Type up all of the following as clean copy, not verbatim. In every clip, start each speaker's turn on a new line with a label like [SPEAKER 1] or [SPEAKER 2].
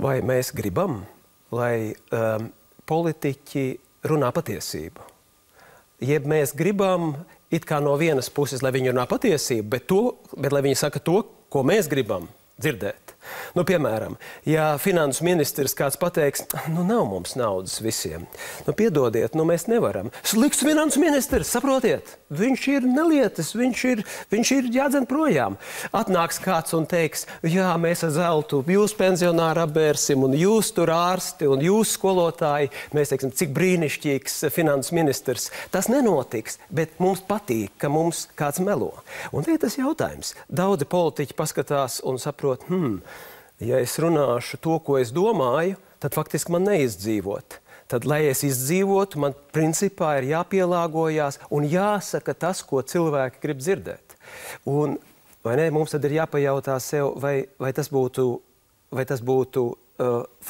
[SPEAKER 1] Vai mēs gribam, lai politiķi runā patiesību? Jeb mēs gribam it kā no vienas puses, lai viņi runā patiesību, bet lai viņi saka to, ko mēs gribam dzirdēt. Nu, piemēram, ja finansu ministrs kāds pateiks, nu nav mums naudas visiem, nu piedodiet, nu mēs nevaram. Slikts finansu ministrs, saprotiet, viņš ir nelietis, viņš ir jādzen projām. Atnāks kāds un teiks, jā, mēs ar zeltu, jūs pensionāri apbērsim, un jūs tur ārsti, un jūs skolotāji, mēs teiksim, cik brīnišķīgs finansu ministrs. Tas nenotiks, bet mums patīk, ka mums kāds melo. Un te ir tas jautājums. Daudzi politiķi paskatās un saprot, ja es runāšu to, ko es domāju, tad faktiski man neizdzīvot. Tad, lai es izdzīvotu, man principā ir jāpielāgojās un jāsaka tas, ko cilvēki grib dzirdēt. Un, vai ne, mums tad ir jāpajautā sev, vai tas būtu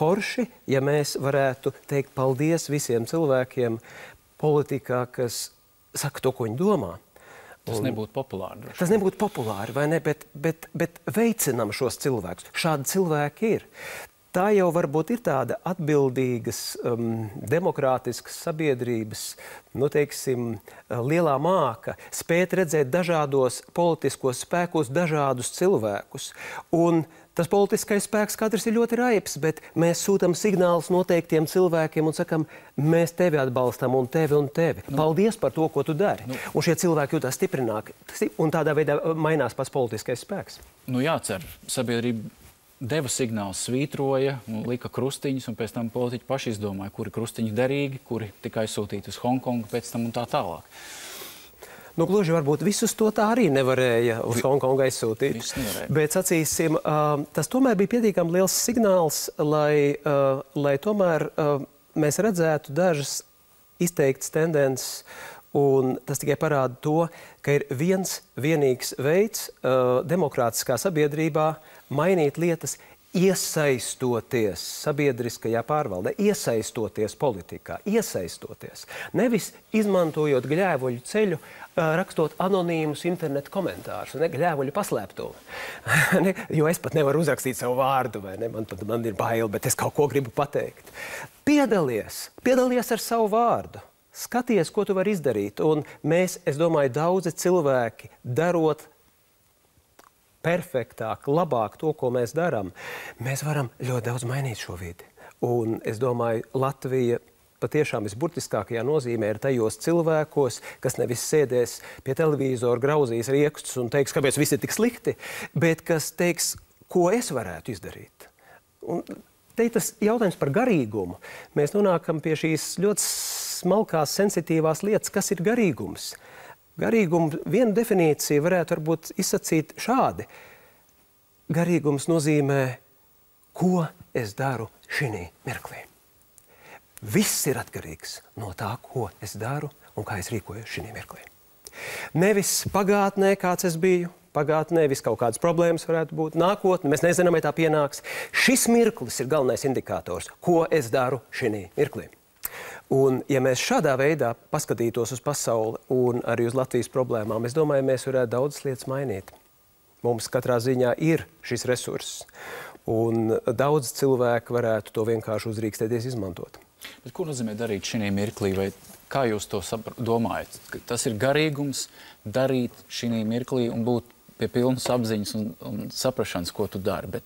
[SPEAKER 1] forši, ja mēs varētu teikt paldies visiem cilvēkiem politikā, kas saka to, ko viņi domā.
[SPEAKER 2] Tas nebūtu populāri.
[SPEAKER 1] Tas nebūtu populāri, vai ne? Bet veicinam šos cilvēkus. Šādi cilvēki ir. Tā jau varbūt ir tāda atbildīgas, demokrātiskas sabiedrības, nu, teiksim, lielā māka spēt redzēt dažādos politiskos spēkos dažādus cilvēkus. Un tas politiskais spēks katrs ir ļoti raibs, bet mēs sūtam signālus noteiktiem cilvēkiem un sakam, mēs tevi atbalstam un tevi un tevi. Paldies par to, ko tu dari. Un šie cilvēki jūtās stiprināk, un tādā veidā mainās pats politiskais spēks.
[SPEAKER 2] Nu jācer, sabiedrība deva signālu, svītroja, lika krustiņus, un pēc tam politiķi paši izdomāja, kuri krustiņi derīgi, kuri tika aizsūtīti uz Hongkongu pēc tam un tā tālāk.
[SPEAKER 1] Nu, gluži varbūt visus to tā arī nevarēja uz Hongkongu aizsūtīt. Bet, sacīsim, tas tomēr bija pietiekami liels signāls, lai tomēr mēs redzētu dažas izteiktas tendences, un tas tikai parāda to, ka ir vienīgs veids demokrātiskā sabiedrībā mainīt lietas, iesaistoties sabiedriskajā pārvaldē, iesaistoties politikā, iesaistoties. Nevis izmantojot gļēvoļu ceļu, rakstot anonīmus internetu komentārus, ne, gļēvoļu paslēptumu. Jo es pat nevaru uzrakstīt savu vārdu, vai ne? Man ir bail, bet es kaut ko gribu pateikt. Piedalies ar savu vārdu. Skaties, ko tu vari izdarīt. Un mēs, es domāju, daudzi cilvēki darot perfektāk, labāk to, ko mēs darām, mēs varam ļoti daudz mainīt šo vidi. Un es domāju, Latvija patiešām visburtiskākajā nozīmē ir tajos cilvēkos, kas nevis sēdēs pie televīzora, grauzīs riekstus un teiks, kāpēc viss ir tik slikti, bet kas teiks, ko es varētu izdarīt. Un te ir tas jautājums par garīgumu. Mēs nonākam pie šīs ļoti smalkās, sensitīvās lietas, kas ir garīgums. Garīguma viena definīcija varētu varbūt izsacīt šādi. Garīgums nozīmē, ko es daru šī mirklī. Viss ir atkarīgs no tā, ko es daru un kā es rīkojos šī mirklī. Nevis pagātnē, kāds es biju, pagātnē vis kaut kādas problēmas varētu būt, nākotnē, mēs nezinām, vai tā pienāks. Šis mirklis ir galvenais indikators, ko es daru šī mirklī. Un, ja mēs šādā veidā paskatītos uz pasauli un arī uz Latvijas problēmām, es domāju, mēs varētu daudzas lietas mainīt. Mums katrā ziņā ir šis resurss, un daudz cilvēku varētu to vienkārši uzrīkstēties izmantot.
[SPEAKER 2] Bet ko nozīmē darīt šī mirklī, vai kā jūs to domājat? Tas ir garīgums darīt šī mirklī un būt pie pilnas apziņas un saprašanas, ko tu dari, bet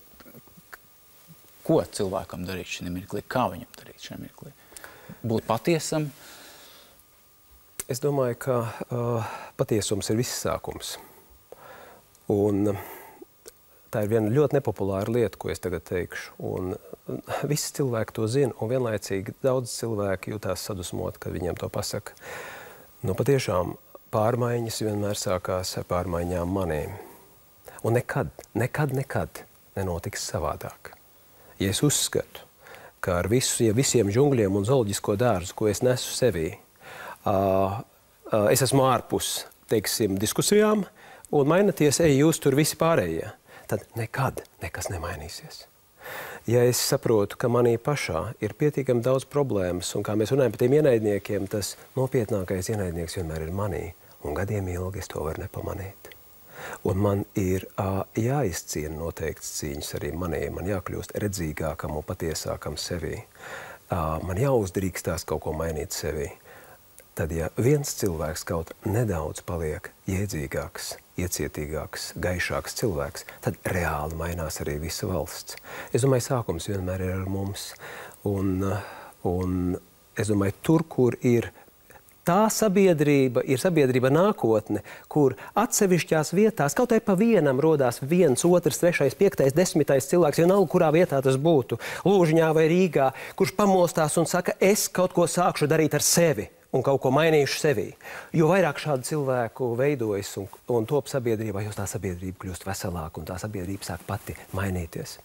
[SPEAKER 2] ko cilvēkam darīt šī mirklī, kā viņam darīt šī mirklī? Būt patiesam?
[SPEAKER 1] Es domāju, ka patiesums ir viss sākums. Un tā ir viena ļoti nepopulāra lieta, ko es tagad teikšu. Un visi cilvēki to zina, un vienlaicīgi daudz cilvēki jūtās sadusmot, kad viņiem to pasaka. Nu, patiešām pārmaiņas vienmēr sākās ar pārmaiņām manīm. Un nekad nenotiks savādāk. Ja es uzskatu, ka ar visiem džungļiem un zooloģisko dārzu, ko es nesu sevī, es esmu ārpus, teiksim, diskusijām, un mainaties, jūs tur visi pārējie, tad nekad nekas nemainīsies. Ja es saprotu, ka manī pašā ir pietiekami daudz problēmas, un kā mēs runājam par tiem ienaidniekiem, tas nopietnākais ienaidnieks vienmēr ir manī, un gadiem ilgi es to varu nepamanīt. Un man ir jāizciena noteikts cīņas arī manī. Man jākļūst redzīgākam un patiesākam sevī. Man jāuzdrīkstās kaut ko mainīt sevī. Tad, ja viens cilvēks kaut nedaudz paliek jēdzīgāks, iecietīgāks, gaišāks cilvēks, tad reāli mainās arī visa valsts. Es domāju, sākums vienmēr ir ar mums. Un es domāju, tur, kur ir tā sabiedrība, ir sabiedrība nākotne, kur atsevišķās vietās kaut vai pa vienam rodās 1, 2, 3, 5, 10 cilvēks, vienalga, kurā vietā tas būtu, Lūžņā vai Rīgā, kurš pamostās un saka, es kaut ko sākšu darīt ar sevi un kaut ko mainīšu sevī. Jo vairāk šādu cilvēku veidojas un top sabiedrībā, jo tā sabiedrība kļūst veselāka un tā sabiedrība sāk pati mainīties.